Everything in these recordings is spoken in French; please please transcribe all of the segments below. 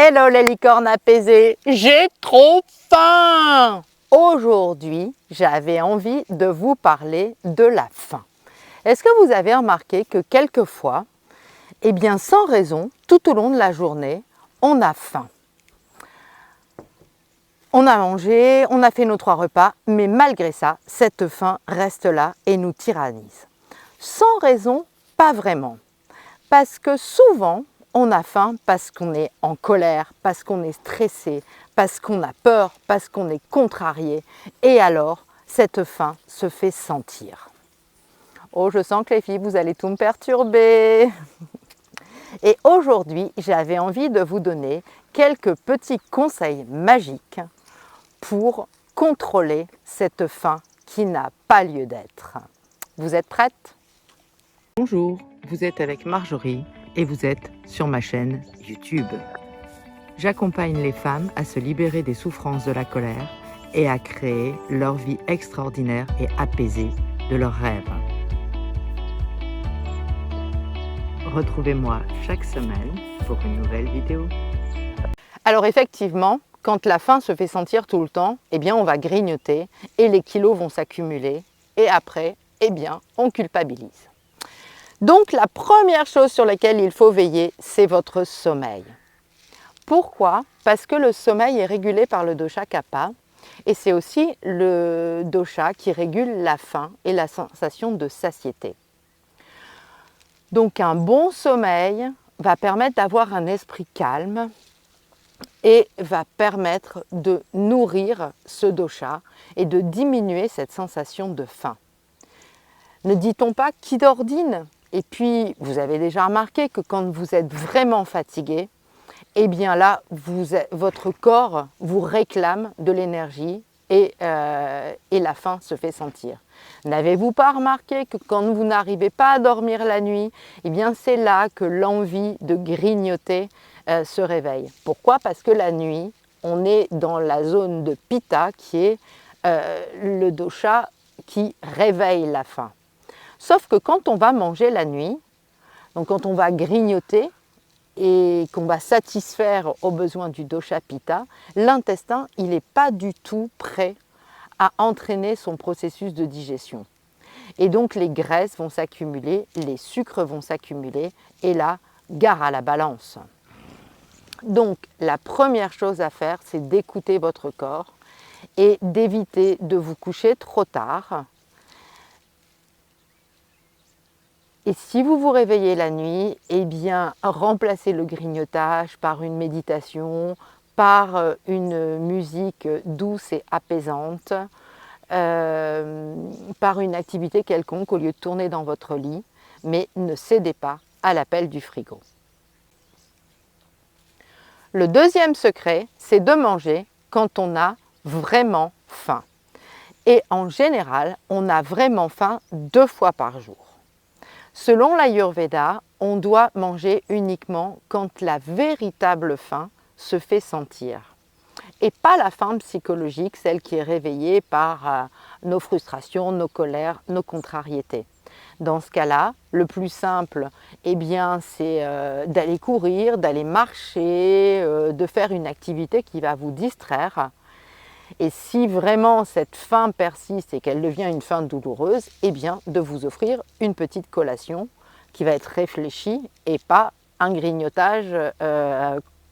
Hello les licornes apaisées, j'ai trop faim! Aujourd'hui, j'avais envie de vous parler de la faim. Est-ce que vous avez remarqué que quelquefois, sans raison, tout au long de la journée, on a faim? On a mangé, on a fait nos 3 repas, mais malgré ça, cette faim reste là et nous tyrannise. Sans raison, pas vraiment. Parce que souvent, on a faim parce qu'on est en colère, parce qu'on est stressé, parce qu'on a peur, parce qu'on est contrarié. Et alors, cette faim se fait sentir. Oh, je sens que les filles, vous allez tout me perturber. Et aujourd'hui, j'avais envie de vous donner quelques petits conseils magiques pour contrôler cette faim qui n'a pas lieu d'être. Vous êtes prêtes? Bonjour, vous êtes avec Marjorie et vous êtes sur ma chaîne YouTube. J'accompagne les femmes à se libérer des souffrances de la colère et à créer leur vie extraordinaire et apaisée de leurs rêves. Retrouvez-moi chaque semaine pour une nouvelle vidéo. Alors effectivement, quand la faim se fait sentir tout le temps, on va grignoter et les kilos vont s'accumuler et après, on culpabilise. Donc la première chose sur laquelle il faut veiller, c'est votre sommeil. Pourquoi? Parce que le sommeil est régulé par le dosha kapha et c'est aussi le dosha qui régule la faim et la sensation de satiété. Donc un bon sommeil va permettre d'avoir un esprit calme et va permettre de nourrir ce dosha et de diminuer cette sensation de faim. Ne dit-on pas qui dort dîne? Et puis, vous avez déjà remarqué que quand vous êtes vraiment fatigué, là, votre corps vous réclame de l'énergie et la faim se fait sentir. N'avez-vous pas remarqué que quand vous n'arrivez pas à dormir la nuit, c'est là que l'envie de grignoter se réveille. Pourquoi? Parce que la nuit, on est dans la zone de pitta qui est le dosha qui réveille la faim. Sauf que quand on va manger la nuit, donc quand on va grignoter et qu'on va satisfaire aux besoins du dosha pitta, l'intestin, il n'est pas du tout prêt à entraîner son processus de digestion. Et donc les graisses vont s'accumuler, les sucres vont s'accumuler et là, gare à la balance. Donc la première chose à faire, c'est d'écouter votre corps et d'éviter de vous coucher trop tard. Et si vous vous réveillez la nuit, remplacez le grignotage par une méditation, par une musique douce et apaisante, par une activité quelconque au lieu de tourner dans votre lit, mais ne cédez pas à l'appel du frigo. Le deuxième secret, c'est de manger quand on a vraiment faim. Et en général, on a vraiment faim 2 fois par jour. Selon l'Ayurveda, on doit manger uniquement quand la véritable faim se fait sentir. Et pas la faim psychologique, celle qui est réveillée par nos frustrations, nos colères, nos contrariétés. Dans ce cas-là, le plus simple, c'est d'aller courir, d'aller marcher, de faire une activité qui va vous distraire. Et si vraiment cette faim persiste et qu'elle devient une faim douloureuse, de vous offrir une petite collation qui va être réfléchie et pas un grignotage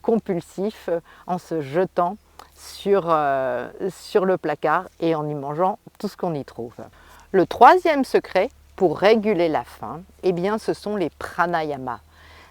compulsif en se jetant sur le placard et en y mangeant tout ce qu'on y trouve. Le troisième secret pour réguler la faim, ce sont les pranayamas.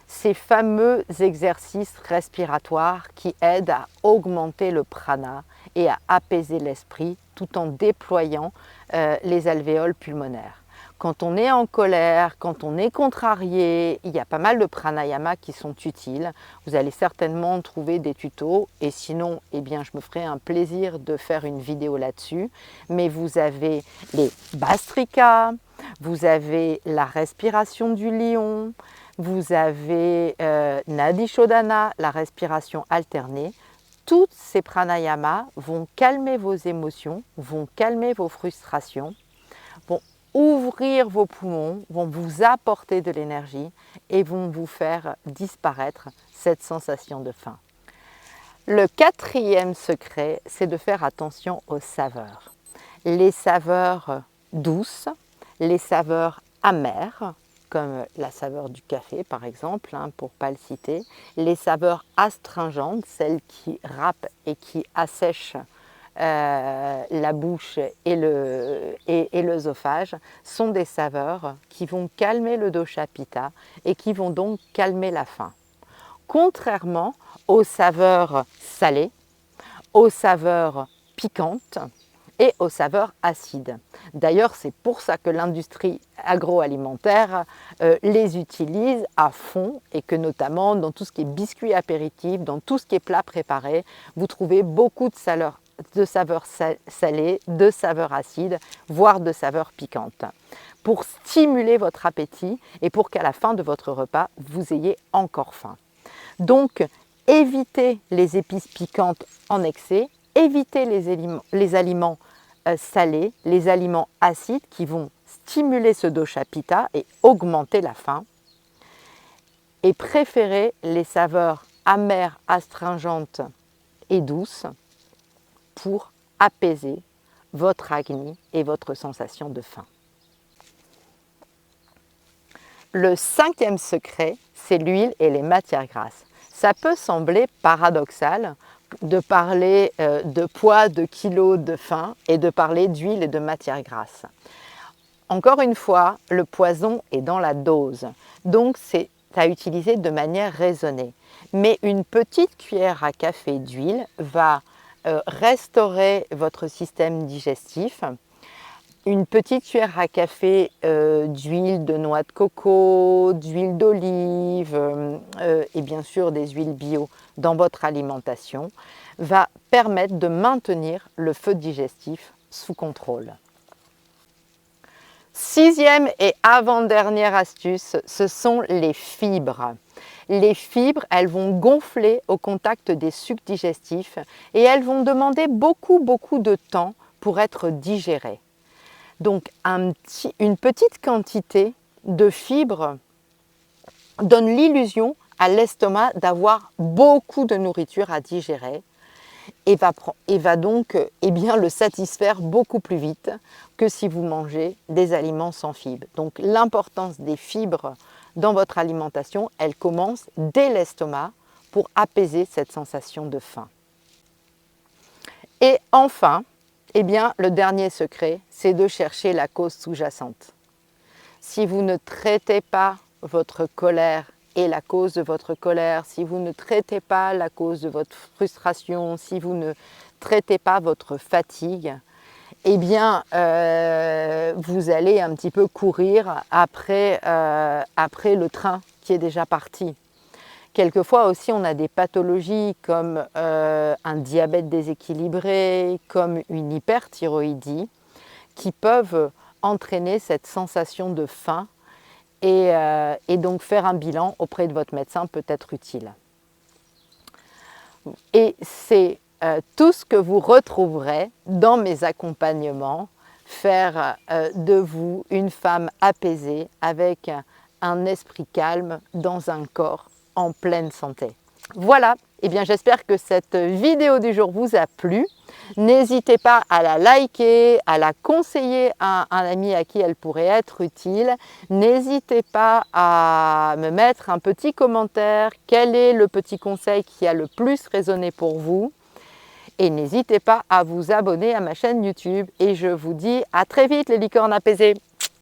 Ces fameux exercices respiratoires qui aident à augmenter le prana et à apaiser l'esprit tout en déployant les alvéoles pulmonaires. Quand on est en colère, quand on est contrarié, il y a pas mal de pranayamas qui sont utiles. Vous allez certainement trouver des tutos et sinon, je me ferai un plaisir de faire une vidéo là-dessus. Mais vous avez les Bhastrika, vous avez la respiration du lion, vous avez Nadi Shodhana, la respiration alternée. Toutes ces pranayamas vont calmer vos émotions, vont calmer vos frustrations, vont ouvrir vos poumons, vont vous apporter de l'énergie et vont vous faire disparaître cette sensation de faim. Le quatrième secret, c'est de faire attention aux saveurs. Les saveurs douces, les saveurs amères, comme la saveur du café par exemple, pour ne pas le citer, les saveurs astringentes, celles qui râpent et qui assèchent la bouche et l'œsophage, sont des saveurs qui vont calmer le dosha pitta et qui vont donc calmer la faim. Contrairement aux saveurs salées, aux saveurs piquantes et aux saveurs acides. D'ailleurs, c'est pour ça que l'industrie agroalimentaire les utilise à fond et que notamment dans tout ce qui est biscuits apéritifs, dans tout ce qui est plats préparés, vous trouvez beaucoup de saveurs salées, de saveurs acides, voire de saveurs piquantes, pour stimuler votre appétit et pour qu'à la fin de votre repas, vous ayez encore faim. Donc, évitez les épices piquantes en excès, évitez les aliments salés, les aliments acides qui vont stimuler ce dosha pitta et augmenter la faim. Et préférez les saveurs amères, astringentes et douces pour apaiser votre agni et votre sensation de faim. Le cinquième secret, c'est l'huile et les matières grasses. Ça peut sembler paradoxal de parler de poids, de kilos de faim et de parler d'huile et de matières grasses. Encore une fois, le poison est dans la dose, donc c'est à utiliser de manière raisonnée. Mais une petite cuillère à café d'huile va restaurer votre système digestif. Une petite cuillère à café d'huile de noix de coco, d'huile d'olive et bien sûr des huiles bio dans votre alimentation va permettre de maintenir le feu digestif sous contrôle. Sixième et avant-dernière astuce, ce sont les fibres. Les fibres, elles vont gonfler au contact des sucs digestifs et elles vont demander beaucoup de temps pour être digérées. Donc une petite quantité de fibres donne l'illusion à l'estomac d'avoir beaucoup de nourriture à digérer et va donc le satisfaire beaucoup plus vite que si vous mangez des aliments sans fibres. Donc l'importance des fibres dans votre alimentation, elle commence dès l'estomac pour apaiser cette sensation de faim. Et enfin, le dernier secret, c'est de chercher la cause sous-jacente. Si vous ne traitez pas votre colère et la cause de votre colère, si vous ne traitez pas la cause de votre frustration, si vous ne traitez pas votre fatigue, vous allez un petit peu courir après le train qui est déjà parti. Quelquefois aussi, on a des pathologies comme un diabète déséquilibré, comme une hyperthyroïdie, qui peuvent entraîner cette sensation de faim et donc faire un bilan auprès de votre médecin peut être utile. Et c'est tout ce que vous retrouverez dans mes accompagnements, faire de vous une femme apaisée avec un esprit calme dans un corps en pleine santé. Voilà, j'espère que cette vidéo du jour vous a plu. N'hésitez pas à la liker, à la conseiller à un ami à qui elle pourrait être utile. N'hésitez pas à me mettre un petit commentaire. Quel est le petit conseil qui a le plus résonné pour vous? Et n'hésitez pas à vous abonner à ma chaîne YouTube. Et je vous dis à très vite les licornes apaisées.